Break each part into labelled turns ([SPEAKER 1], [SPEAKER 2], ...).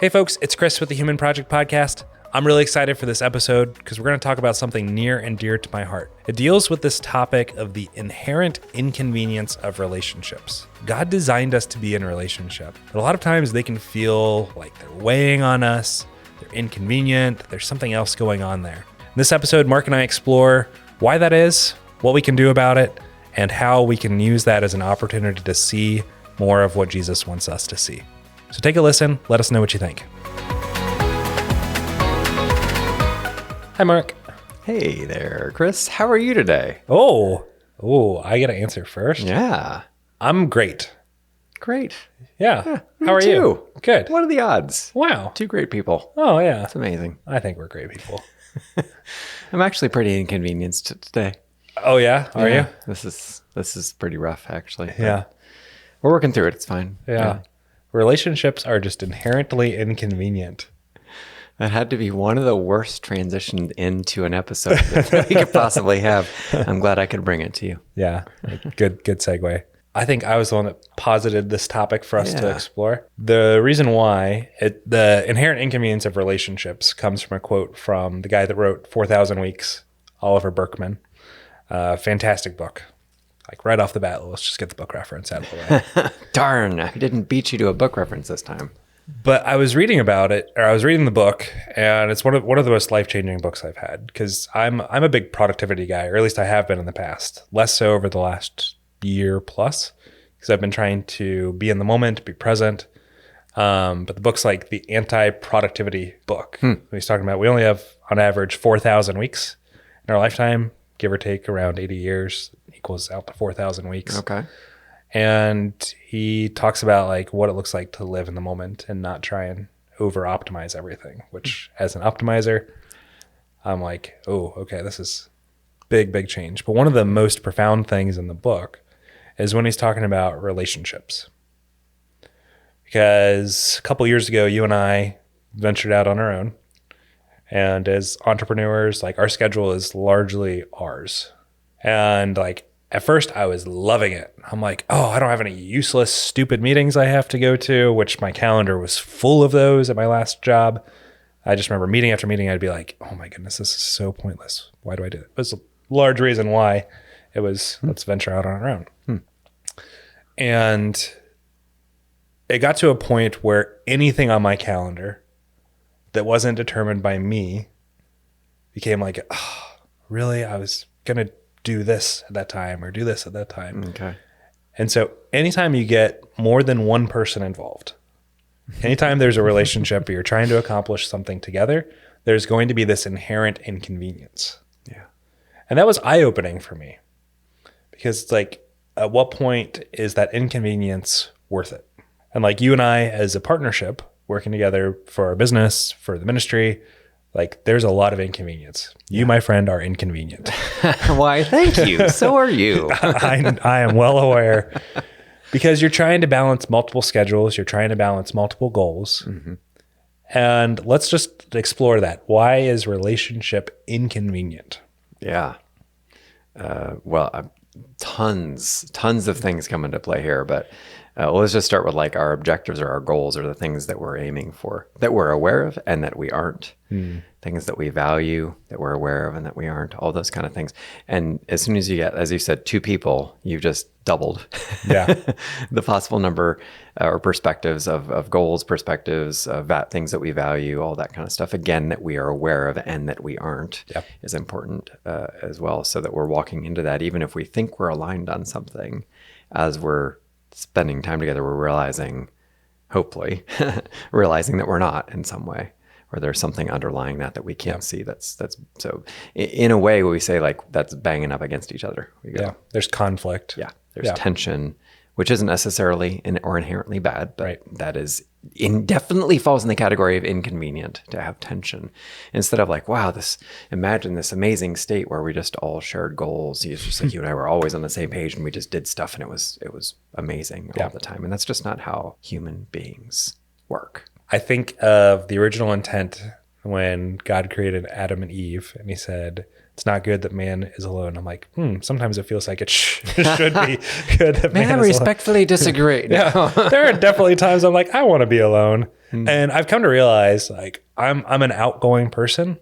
[SPEAKER 1] Hey folks, it's Chris with the Human Project Podcast. I'm really excited for this episode because we're going to talk about something near and dear to my heart. It deals with this topic of the inherent inconvenience of relationships. God designed us to be in a relationship, but a lot of times they can feel like they're weighing on us, they're inconvenient, there's something else going on there. In this episode, Mark and I explore why that is, what we can do about it, and how we can use that as an opportunity to see more of what Jesus wants us to see. So take a listen, let us know what you think. Hi, Mark.
[SPEAKER 2] Hey there, Chris. How are you today?
[SPEAKER 1] Oh, I got to answer first.
[SPEAKER 2] Yeah.
[SPEAKER 1] I'm great.
[SPEAKER 2] Great.
[SPEAKER 1] Yeah.
[SPEAKER 2] Me
[SPEAKER 1] How are
[SPEAKER 2] too.
[SPEAKER 1] you? Good.
[SPEAKER 2] What are the odds?
[SPEAKER 1] Wow.
[SPEAKER 2] Two great people.
[SPEAKER 1] Oh, yeah.
[SPEAKER 2] That's amazing.
[SPEAKER 1] I think we're great people.
[SPEAKER 2] I'm actually pretty inconvenienced today.
[SPEAKER 1] Oh, yeah? Are you?
[SPEAKER 2] This is pretty rough, actually.
[SPEAKER 1] Yeah.
[SPEAKER 2] We're working through it. It's fine.
[SPEAKER 1] Yeah. Relationships are just inherently inconvenient.
[SPEAKER 2] That had to be one of the worst transitions into an episode that we could possibly have. I'm glad I could bring it to you.
[SPEAKER 1] Yeah. Good segue. I think I was the one that posited this topic for us to explore. The reason why the inherent inconvenience of relationships comes from a quote from the guy that wrote 4,000 Weeks, Oliver Burkeman. Fantastic book. Like right off the bat, let's just get the book reference out of the way.
[SPEAKER 2] Darn, I didn't beat you to a book reference this time.
[SPEAKER 1] But I was reading about it, or I was reading the book, and it's one of the most life-changing books I've had because I'm a big productivity guy, or at least I have been in the past. Less so over the last year plus, because I've been trying to be in the moment, be present. But the book's like the anti-productivity book. He's talking about we only have, on average, 4,000 weeks in our lifetime, give or take around 80 years, equals out to 4,000 weeks.
[SPEAKER 2] Okay.
[SPEAKER 1] And he talks about like what it looks like to live in the moment and not try and over-optimize everything, which as an optimizer, I'm like, oh, okay, this is big change. But one of the most profound things in the book is when he's talking about relationships. Because a couple years ago, you and I ventured out on our own. And as entrepreneurs, like our schedule is largely ours. And like at first I was loving it. I'm like, oh, I don't have any useless, stupid meetings I have to go to, which my calendar was full of those at my last job. I just remember meeting after meeting, I'd be like, oh my goodness, this is so pointless. Why do I do it? It was a large reason why it was, let's venture out on our own. And it got to a point where anything on my calendar that wasn't determined by me became like, oh, really? I was going to do this at that time or do this at that time.
[SPEAKER 2] Okay.
[SPEAKER 1] And so anytime you get more than one person involved, anytime there's a relationship or you're trying to accomplish something together, there's going to be this inherent inconvenience.
[SPEAKER 2] Yeah.
[SPEAKER 1] And that was eye-opening for me because it's like, at what point is that inconvenience worth it? And like you and I as a partnership working together for our business, for the ministry, like there's a lot of inconvenience. You, my friend, are inconvenient.
[SPEAKER 2] Why, thank you. So are you.
[SPEAKER 1] I am well aware because you're trying to balance multiple schedules. You're trying to balance multiple goals. Mm-hmm. And let's just explore that. Why is relationship inconvenient?
[SPEAKER 2] Yeah. Tons of things come into play here, but let's just start with like our objectives or our goals or the things that we're aiming for, that we're aware of and that we aren't. Things that we value, that we're aware of and that we aren't, all those kind of things. And as soon as you get, as you said, two people, you've just doubled the possible number or perspectives of goals, perspectives, of things that we value, all that kind of stuff, again, that we are aware of and that we aren't is important as well. So that we're walking into that, even if we think we're aligned on something, as we're spending time together, we're realizing, hopefully, realizing that we're not in some way, or there's something underlying that we can't see. That's so in a way we say like that's banging up against each other.
[SPEAKER 1] There's conflict.
[SPEAKER 2] There's tension, which isn't necessarily or inherently bad, but that is definitely falls in the category of inconvenient to have tension. Instead of like, wow, imagine this amazing state where we just all shared goals. It's just like you and I were always on the same page and we just did stuff and it was amazing all the time. And that's just not how human beings work.
[SPEAKER 1] I think of the original intent when God created Adam and Eve and he said, it's not good that man is alone. I'm like, sometimes it feels like it should be good that man is
[SPEAKER 2] alone. I respectfully disagree.
[SPEAKER 1] Yeah, there are definitely times I'm like, I want to be alone. And I've come to realize like I'm an outgoing person,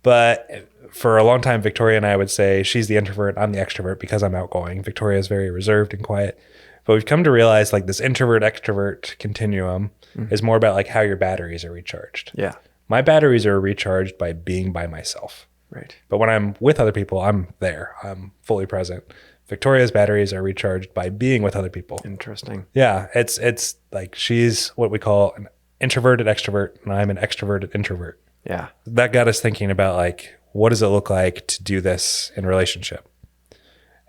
[SPEAKER 1] but for a long time, Victoria and I would say she's the introvert, I'm the extrovert because I'm outgoing. Victoria is very reserved and quiet. But we've come to realize like this introvert extrovert continuum is more about like how your batteries are recharged.
[SPEAKER 2] Yeah.
[SPEAKER 1] My batteries are recharged by being by myself.
[SPEAKER 2] Right.
[SPEAKER 1] But when I'm with other people, I'm there. I'm fully present. Victoria's batteries are recharged by being with other people.
[SPEAKER 2] Interesting.
[SPEAKER 1] Yeah, it's like she's what we call an introverted extrovert and I'm an extroverted introvert.
[SPEAKER 2] Yeah.
[SPEAKER 1] That got us thinking about like, what does it look like to do this in relationship?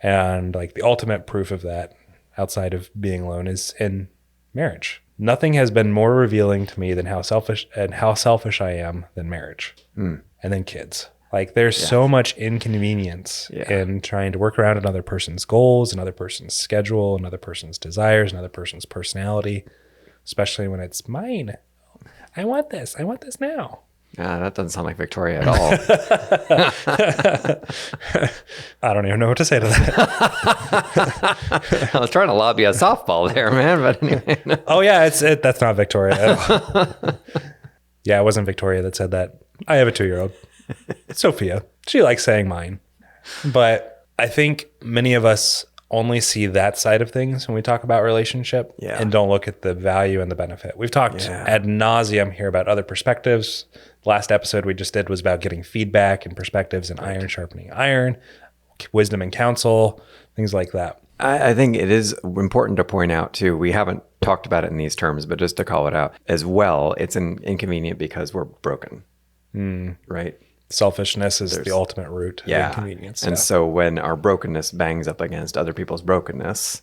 [SPEAKER 1] And like the ultimate proof of that outside of being alone is in marriage. Nothing has been more revealing to me than how selfish I am than marriage and then kids. Like there's so much inconvenience in trying to work around another person's goals, another person's schedule, another person's desires, another person's personality, especially when it's mine. I want this now.
[SPEAKER 2] That doesn't sound like Victoria at all.
[SPEAKER 1] I don't even know what to say to that.
[SPEAKER 2] I was trying to lobby a softball there, man. But anyway. No.
[SPEAKER 1] Oh yeah, that's not Victoria at all. Yeah, it wasn't Victoria that said that. I have a 2-year-old. Sophia. She likes saying mine. But I think many of us only see that side of things when we talk about relationship and don't look at the value and the benefit. We've talked ad nauseum here about other perspectives. The last episode we just did was about getting feedback and perspectives and iron sharpening iron, wisdom and counsel, things like that.
[SPEAKER 2] I think it is important to point out too, we haven't talked about it in these terms, but just to call it out as well, it's inconvenient because we're broken, right?
[SPEAKER 1] Selfishness is the ultimate root of inconvenience.
[SPEAKER 2] And so when our brokenness bangs up against other people's brokenness,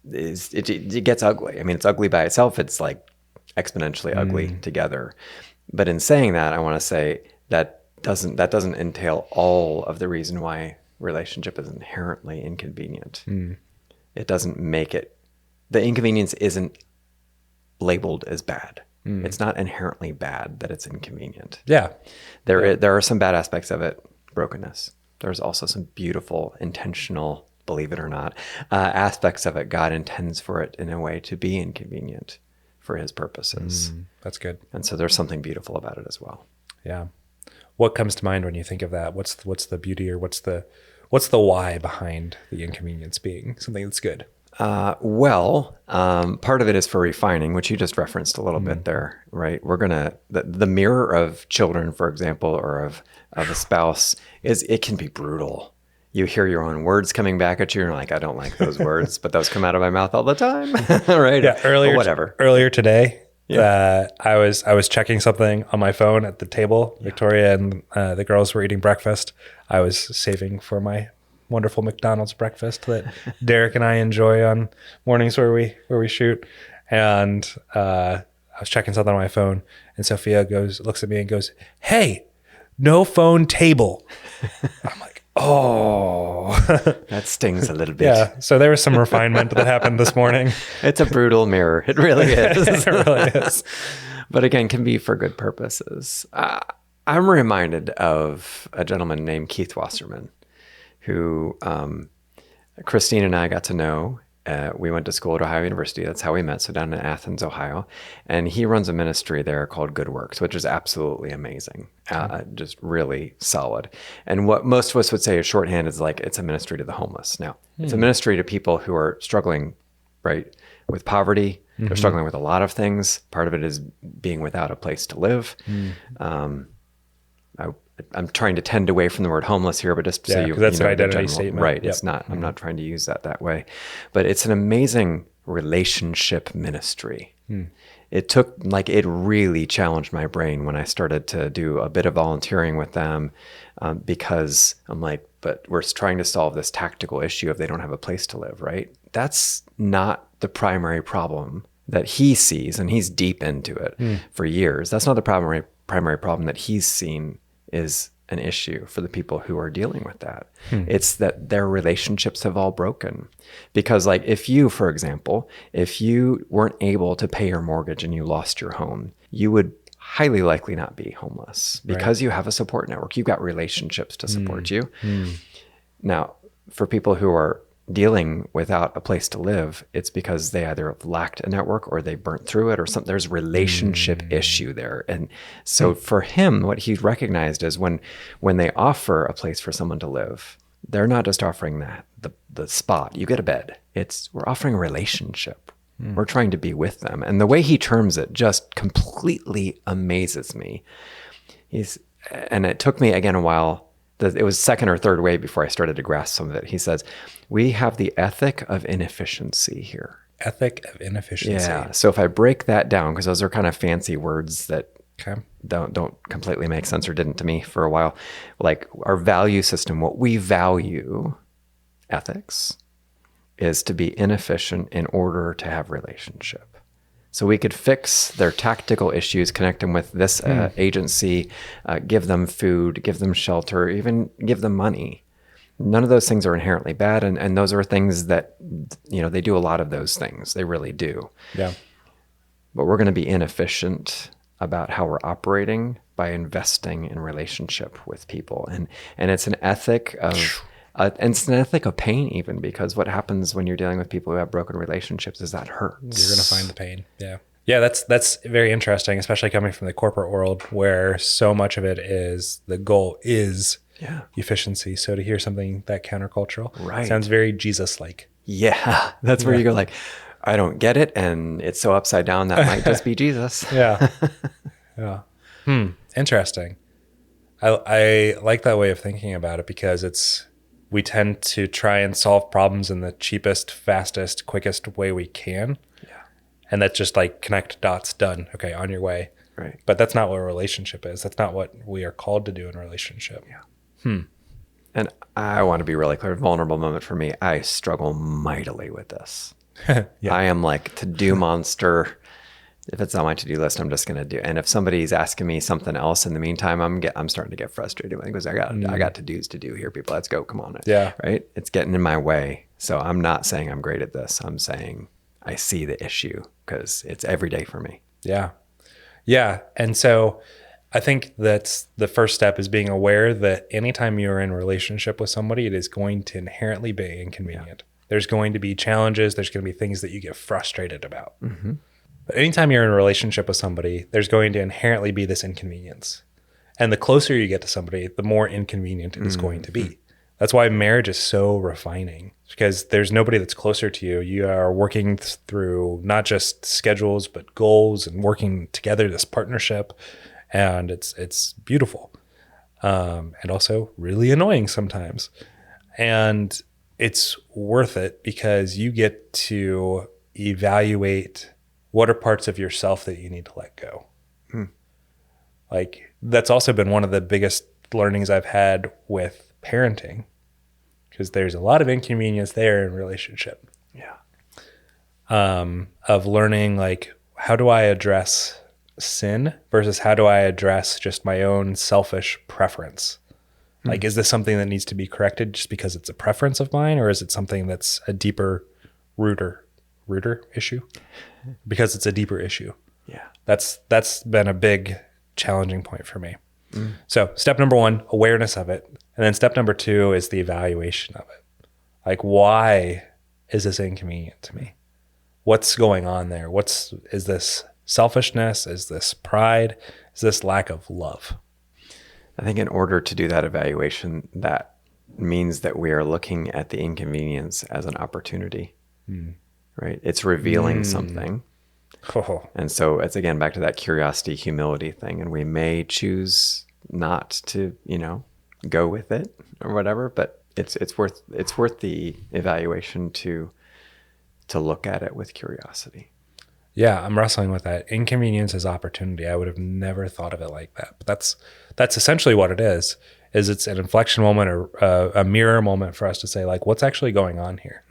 [SPEAKER 2] it gets ugly. I mean, it's ugly by itself. It's like exponentially ugly together. But in saying that, I want to say that doesn't entail all of the reason why relationship is inherently inconvenient. It doesn't make it, the inconvenience isn't labeled as bad. It's not inherently bad that it's inconvenient.
[SPEAKER 1] Yeah.
[SPEAKER 2] There are some bad aspects of it, brokenness. There's also some beautiful, intentional, believe it or not, aspects of it. God intends for it in a way to be inconvenient for his purposes.
[SPEAKER 1] That's good.
[SPEAKER 2] And so there's something beautiful about it as well.
[SPEAKER 1] Yeah. What comes to mind when you think of that? What's the beauty or what's the why behind the inconvenience being something that's good?
[SPEAKER 2] Part of it is for refining, which you just referenced a little bit there, right? We're gonna the mirror of children, for example, or of a spouse it can be brutal. You hear your own words coming back at you, and you're like, I don't like those words, but those come out of my mouth all the time, right?
[SPEAKER 1] Yeah. Earlier today,
[SPEAKER 2] Yeah.
[SPEAKER 1] I was checking something on my phone at the table. Yeah. Victoria and the girls were eating breakfast. I was saving for my wonderful McDonald's breakfast that Derek and I enjoy on mornings where we shoot. And I was checking something on my phone, and Sophia looks at me and goes, "Hey, no phone table." I'm like, "Oh,
[SPEAKER 2] that stings a little bit."
[SPEAKER 1] Yeah. So there was some refinement that happened this morning.
[SPEAKER 2] It's a brutal mirror. It really is.
[SPEAKER 1] It really is.
[SPEAKER 2] But again, can be for good purposes. I'm reminded of a gentleman named Keith Wasserman, who Christine and I got to know. We went to school at Ohio University. That's how we met. So down in Athens, Ohio. And he runs a ministry there called Good Works, which is absolutely amazing. Just really solid. And what most of us would say is shorthand is like, it's a ministry to the homeless. Now, it's a ministry to people who are struggling, right, with poverty. They're struggling with a lot of things. Part of it is being without a place to live. I'm trying to tend away from the word homeless here, but just so
[SPEAKER 1] that's an identity
[SPEAKER 2] general,
[SPEAKER 1] statement,
[SPEAKER 2] right?
[SPEAKER 1] Yep.
[SPEAKER 2] It's not. I'm not trying to use that way, but it's an amazing relationship ministry. It really challenged my brain when I started to do a bit of volunteering with them, because I'm like, but we're trying to solve this tactical issue of they don't have a place to live, right? That's not the primary problem that he sees, and he's deep into it for years. That's not the primary problem that he's seen is an issue for the people who are dealing with that. It's that their relationships have all broken. Because like if you, for example, if you weren't able to pay your mortgage and you lost your home, you would highly likely not be homeless because you have a support network. You've got relationships to support you. Now, for people who are dealing without a place to live, it's because they either lacked a network or they burnt through it or something. There's relationship issue there. And so for him, what he recognized is when they offer a place for someone to live, they're not just offering that, the spot, you get a bed. We're offering a relationship. We're trying to be with them. And the way he terms it just completely amazes me. And it took me, again, a while. It was second or third way before I started to grasp some of it. He says, we have the ethic of inefficiency here.
[SPEAKER 1] Ethic of inefficiency.
[SPEAKER 2] Yeah. So if I break that down, because those are kind of fancy words that don't completely make sense, or didn't to me for a while. Like our value system, what we value, ethics, is to be inefficient in order to have relationship. So we could fix their tactical issues, connect them with this agency, give them food, give them shelter, even give them money. None of those things are inherently bad. And those are things that, they do a lot of those things. They really do.
[SPEAKER 1] Yeah.
[SPEAKER 2] But we're going to be inefficient about how we're operating by investing in relationship with people. And it's an ethic of... and it's an ethic of pain, even, because what happens when you're dealing with people who have broken relationships is that hurts.
[SPEAKER 1] You're going to find the pain. Yeah. Yeah, that's very interesting, especially coming from the corporate world where so much of it is the goal is efficiency. So to hear something that countercultural sounds very Jesus-like.
[SPEAKER 2] Yeah, that's where you go like, I don't get it. And it's so upside down that might just be Jesus.
[SPEAKER 1] Yeah. Interesting. I like that way of thinking about it because we tend to try and solve problems in the cheapest, fastest, quickest way we can. Yeah. And that's just like connect dots, done. Okay, on your way.
[SPEAKER 2] Right.
[SPEAKER 1] But that's not what a relationship is. That's not what we are called to do in a relationship.
[SPEAKER 2] Yeah. And I want to be really clear, vulnerable moment for me. I struggle mightily with this. I am like to-do monster. If it's on my to-do list, I'm just going to do it. And if somebody's asking me something else in the meantime, I'm starting to get frustrated because I got to-dos to do here, people. Let's go. Come on.
[SPEAKER 1] Yeah.
[SPEAKER 2] Right. It's getting in my way. So I'm not saying I'm great at this. I'm saying I see the issue because it's every day for me.
[SPEAKER 1] Yeah. Yeah. And so I think that's the first step, is being aware that anytime you're in a relationship with somebody, it is going to inherently be inconvenient. Yeah. There's going to be challenges. There's going to be things that you get frustrated about. Mm-hmm. But anytime you're in a relationship with somebody, there's going to inherently be this inconvenience. And the closer you get to somebody, the more inconvenient it is going to be. That's why marriage is so refining, because there's nobody that's closer to you. You are working through not just schedules, but goals, and working together, this partnership. And it's beautiful. And also really annoying sometimes. And it's worth it because you get to evaluate what are parts of yourself that you need to let go. Like that's also been one of the biggest learnings I've had with parenting, because there's a lot of inconvenience there in relationship.
[SPEAKER 2] Yeah.
[SPEAKER 1] Of learning, like, how do I address sin versus how do I address just my own selfish preference? Like, is this something that needs to be corrected just because it's a preference of mine, or is it something that's a deeper rooter issue? Because it's a deeper issue.
[SPEAKER 2] Yeah.
[SPEAKER 1] That's been a big challenging point for me. So step number 1, awareness of it. And then step number 2 is the evaluation of it. Like, why is this inconvenient to me? What's going on there? Is this selfishness? Is this pride? Is this lack of love?
[SPEAKER 2] I think in order to do that evaluation, that means that we are looking at the inconvenience as an opportunity, right? It's revealing something.
[SPEAKER 1] Oh.
[SPEAKER 2] And so it's, again, back to that curiosity, humility thing. And we may choose not to, go with it or whatever, but it's worth the evaluation to look at it with curiosity.
[SPEAKER 1] Yeah, I'm wrestling with that. Inconvenience is opportunity. I would have never thought of it like that. But that's essentially what it is it's an inflection moment or a mirror moment for us to say, like, what's actually going on here?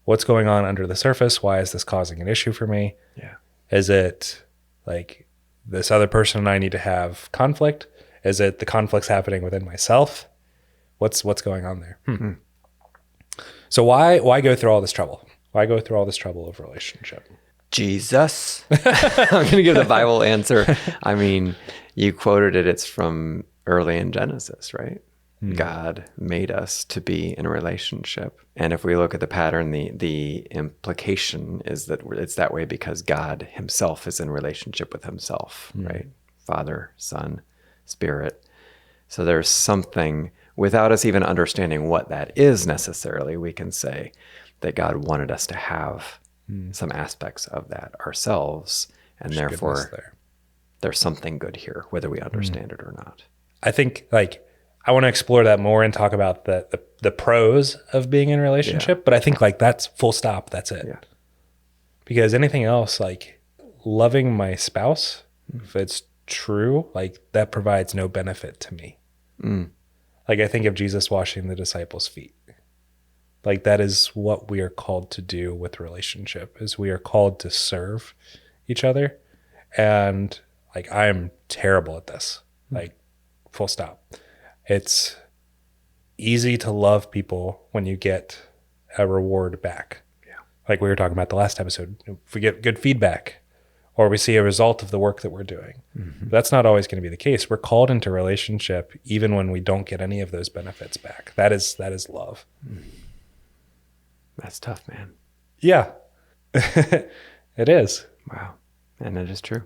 [SPEAKER 1] What's going on under the surface? Why is this causing an issue for me?
[SPEAKER 2] Yeah.
[SPEAKER 1] Is it like this other person and I need to have conflict? Is it the conflicts happening within myself? What's going on there? So why go through all this trouble? Why go through all this trouble of relationship?
[SPEAKER 2] Jesus. I'm going to give the Bible answer. I mean, you quoted it. It's from early in Genesis, right? God made us to be in a relationship. And if we look at the pattern, the implication is that it's that way because God himself is in relationship with himself, right? Father, Son, Spirit. So there's something, without us even understanding what that is necessarily, we can say that God wanted us to have some aspects of that ourselves. And therefore, there's something good here, whether we understand it or not.
[SPEAKER 1] I think like I want to explore that more and talk about the pros of being in a relationship, but I think like that's full stop. That's it.
[SPEAKER 2] Yeah.
[SPEAKER 1] Because anything else, like loving my spouse, if it's true, like that provides no benefit to me. Like I think of Jesus washing the disciples' feet. Like that is what we are called to do with relationship, is we are called to serve each other. And like I'm terrible at this. Like full stop. It's easy to love people when you get a reward back.
[SPEAKER 2] Yeah.
[SPEAKER 1] Like we were talking about the last episode. If we get good feedback or we see a result of the work that we're doing, that's not always going to be the case. We're called into relationship even when we don't get any of those benefits back. That is love.
[SPEAKER 2] That's tough, man.
[SPEAKER 1] Yeah, it is.
[SPEAKER 2] Wow. And it is true.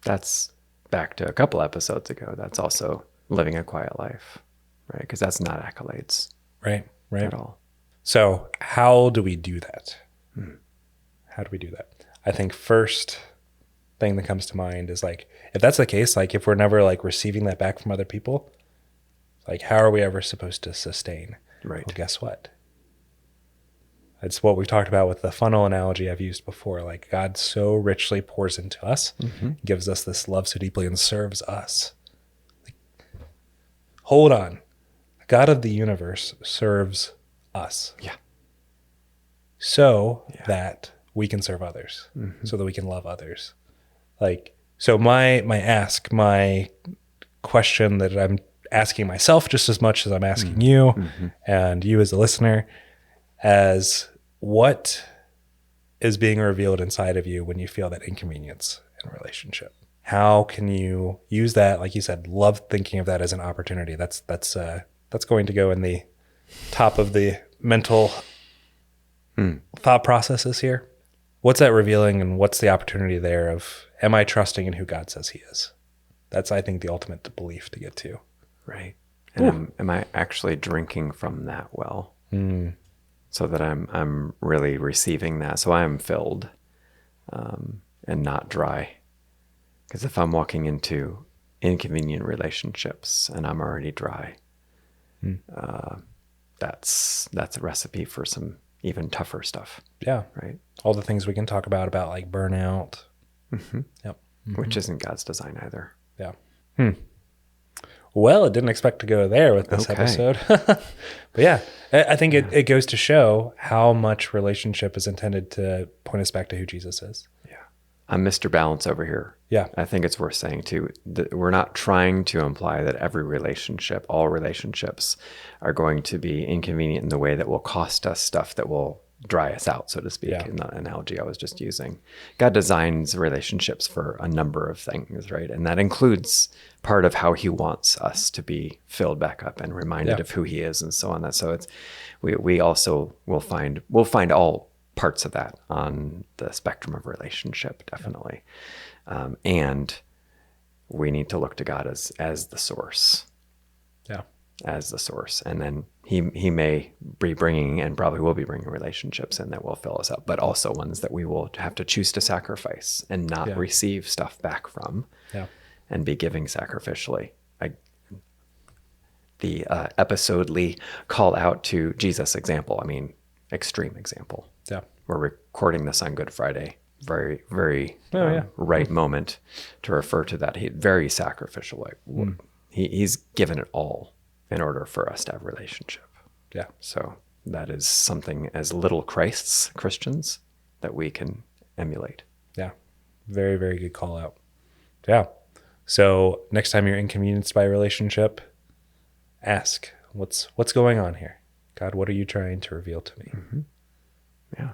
[SPEAKER 2] That's back to a couple episodes ago. That's also living a quiet life, right? Because that's not accolades
[SPEAKER 1] Right.
[SPEAKER 2] at all.
[SPEAKER 1] So how do we do that? How do we do that? I think first thing that comes to mind is like, if that's the case, like if we're never like receiving that back from other people, like how are we ever supposed to sustain?
[SPEAKER 2] Right.
[SPEAKER 1] Well, guess what? It's what we've talked about with the funnel analogy I've used before. Like God so richly pours into us, gives us this love so deeply and serves us. Like, hold on. The God of the universe serves us.
[SPEAKER 2] Yeah.
[SPEAKER 1] So that we can serve others, so that we can love others. Like, so my question that I'm asking myself just as much as I'm asking you and you as a listener, as what is being revealed inside of you when you feel that inconvenience in a relationship? How can you use that? Like you said, love thinking of that as an opportunity. That's going to go in the top of the mental thought processes here. What's that revealing, and what's the opportunity there of, am I trusting in who God says he is? That's, I think, the ultimate belief to get to.
[SPEAKER 2] Right. And am I actually drinking from that well? So that I'm really receiving that. So I am filled and not dry. Because if I'm walking into inconvenient relationships and I'm already dry, that's a recipe for some even tougher stuff.
[SPEAKER 1] Yeah.
[SPEAKER 2] Right.
[SPEAKER 1] All the things we can talk about like burnout. Yep.
[SPEAKER 2] Which isn't God's design either.
[SPEAKER 1] Yeah. Well, I didn't expect to go there with this episode. But yeah, I think it goes to show how much relationship is intended to point us back to who Jesus is.
[SPEAKER 2] Yeah. I'm Mr. Balance over here.
[SPEAKER 1] Yeah.
[SPEAKER 2] I think it's worth saying too, that we're not trying to imply that every relationship, all relationships are going to be inconvenient in the way that will cost us stuff that will dry us out, so to speak, in the analogy I was just using. God designs relationships for a number of things, right? And that includes part of how he wants us to be filled back up and reminded of who he is and so on. That so it's we also will find all parts of that on the spectrum of relationship, definitely. And we need to look to God as the source.
[SPEAKER 1] Yeah.
[SPEAKER 2] As the source. And then he may be bringing, and probably will be bringing, relationships in that will fill us up, but also ones that we will have to choose to sacrifice and not receive stuff back from, and be giving sacrificially. The episodely call out to Jesus example, I mean, extreme example.
[SPEAKER 1] Yeah.
[SPEAKER 2] We're recording this on Good Friday. Very, very right moment to refer to that. Very sacrificial. Like, he's given it all in order for us to have relationship.
[SPEAKER 1] Yeah.
[SPEAKER 2] So that is something as little Christs, Christians, that we can emulate.
[SPEAKER 1] Yeah. Very, very good call out. Yeah. So next time you're inconvenienced by a relationship, ask, what's going on here? God, what are you trying to reveal to me?
[SPEAKER 2] Yeah.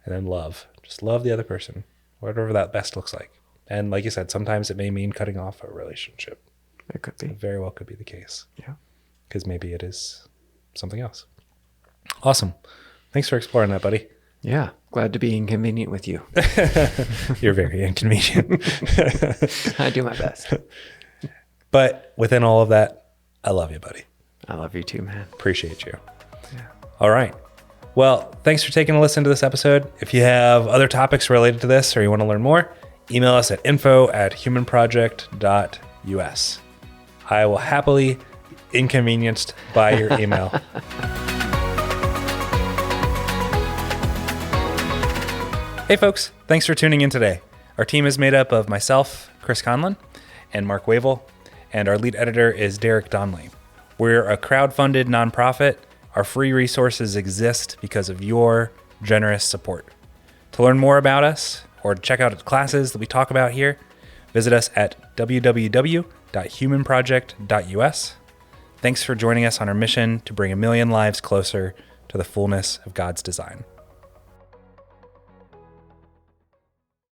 [SPEAKER 1] And then love. Just love the other person, whatever that best looks like. And like you said, sometimes it may mean cutting off a relationship.
[SPEAKER 2] It could be.
[SPEAKER 1] It very well could be the case.
[SPEAKER 2] Yeah.
[SPEAKER 1] because maybe it is something else. Awesome. Thanks for exploring that, buddy.
[SPEAKER 2] Yeah. Glad to be inconvenient with you.
[SPEAKER 1] You're very inconvenient.
[SPEAKER 2] I do my best.
[SPEAKER 1] But within all of that, I love you, buddy.
[SPEAKER 2] I love you too, man.
[SPEAKER 1] Appreciate you.
[SPEAKER 2] Yeah.
[SPEAKER 1] All right. Well, thanks for taking a listen to this episode. If you have other topics related to this or you want to learn more, email us at info@humanproject.us. I will happily be inconvenienced by your email. Hey folks, thanks for tuning in today. Our team is made up of myself, Chris Conlin, and Mark Wavle, and our lead editor is Derek Donley. We're a crowd-funded nonprofit. Our free resources exist because of your generous support. To learn more about us or to check out the classes that we talk about here, visit us at www.humanproject.us. Thanks for joining us on our mission to bring 1 million lives closer to the fullness of God's design.